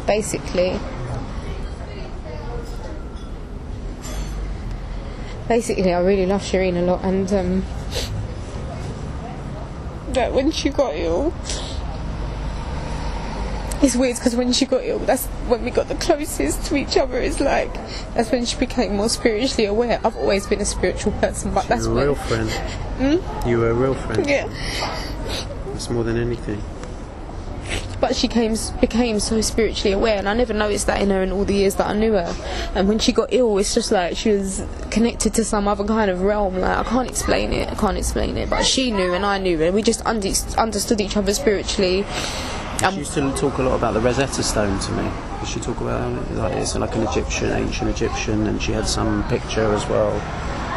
basically, I really love Shereen a lot, and that when she got ill, it's weird because when she got ill, that's when we got the closest to each other. It's like that's when she became more spiritually aware. I've always been a spiritual person, but that's when... You were a real friend. You were a real friend. Yeah. That's more than anything. But she became so spiritually aware, and I never noticed that in her in all the years that I knew her. And when she got ill, it's just like she was connected to some other kind of realm. Like I can't explain it. But she knew and I knew, and we just understood each other spiritually. She used to talk a lot about the Rosetta Stone to me. She talk about like it's like an ancient Egyptian, and she had some picture as well.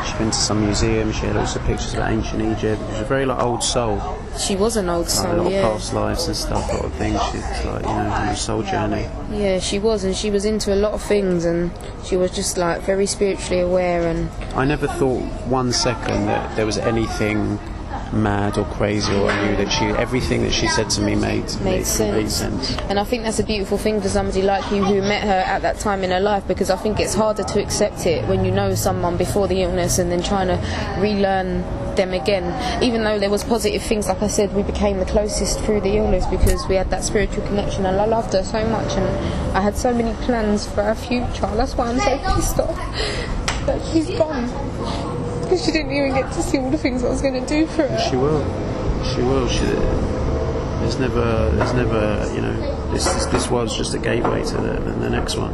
She'd been to some museum. She had also pictures about ancient Egypt. She was a very like old soul. She was an old soul, a lot yeah. of past lives and stuff, a lot of things. She's like, you know, on a soul journey. Yeah, she was, and she was into a lot of things, and she was just like very spiritually aware. And I never thought 1 second that there was anything mad or crazy, or I knew that everything that she said to me made sense. And I think that's a beautiful thing for somebody like you who met her at that time in her life, because I think it's harder to accept it when you know someone before the illness and then trying to relearn them again. Even though there was positive things, like I said, we became the closest through the illness because we had that spiritual connection, and I loved her so much, and I had so many plans for our future. That's why I'm so pissed off that she's gone, because she didn't even get to see all the things I was going to do for her. She will. There's never, you know, this was just a gateway to the next one.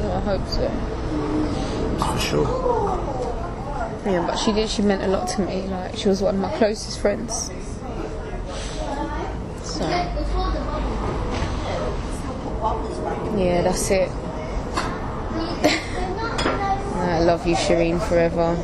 No, I hope so. For sure. Yeah, but she meant a lot to me. Like, she was one of my closest friends. So, yeah, that's it. I love you, Shereen, forever.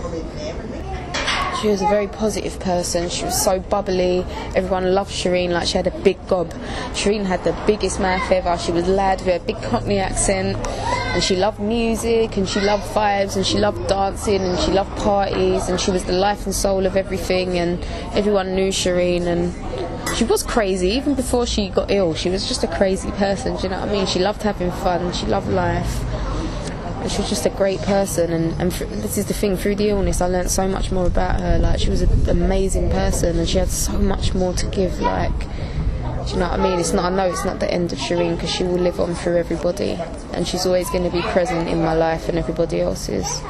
She was a very positive person. She was so bubbly. Everyone loved Shereen. Like, she had a big gob. Shereen had the biggest mouth ever. She was loud with a big Cockney accent, and she loved music, and she loved vibes, and she loved dancing, and she loved parties, and she was the life and soul of everything, and everyone knew Shereen. And she was crazy. Even before she got ill, she was just a crazy person. Do you know what I mean? She loved having fun. She loved life. She was just a great person, and this is the thing, through the illness I learnt so much more about her. Like, she was an amazing person, and she had so much more to give. Like, do you know what I mean? I know it's not the end of Shereen, because she will live on through everybody, and she's always going to be present in my life and everybody else's.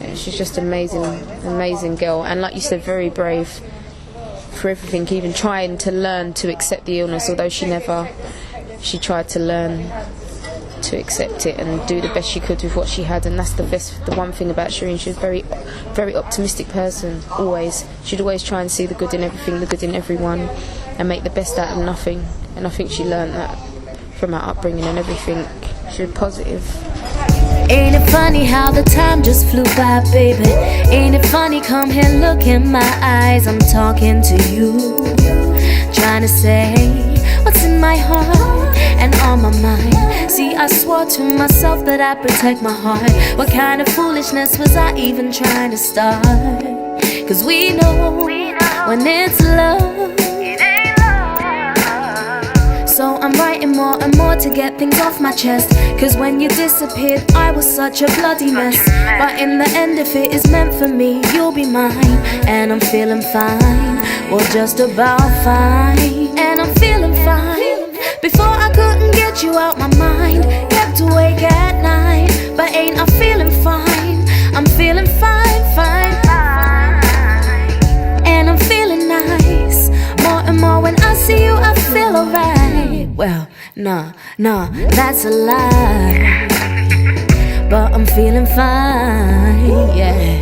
Yeah, she's just an amazing girl, and like you said, very brave for everything, even trying to learn to accept the illness, although she tried to learn to accept it and do the best she could with what she had. And that's the one thing about Shereen. She was a very, very optimistic person, always. She'd always try and see the good in everything, the good in everyone, and make the best out of nothing. And I think she learned that from her upbringing and everything. She was positive. Ain't it funny how the time just flew by, baby? Ain't it funny, come here, look in my eyes. I'm talking to you, trying to say what's in my heart and on my mind. See, I swore to myself that I'd protect my heart. What kind of foolishness was I even trying to start? Cause we know when it's love, it ain't love. So I'm writing more and more to get things off my chest. Cause when you disappeared, I was such a bloody mess. But in the end, if it is meant for me, you'll be mine. And I'm feeling fine, well, just about fine. And I'm feeling fine. Before I couldn't get you out my mind, kept awake at night. But ain't I feeling fine? I'm feeling fine, fine. And I'm feeling nice. More and more when I see you, I feel alright. Well, nah, that's a lie. But I'm feeling fine, yeah.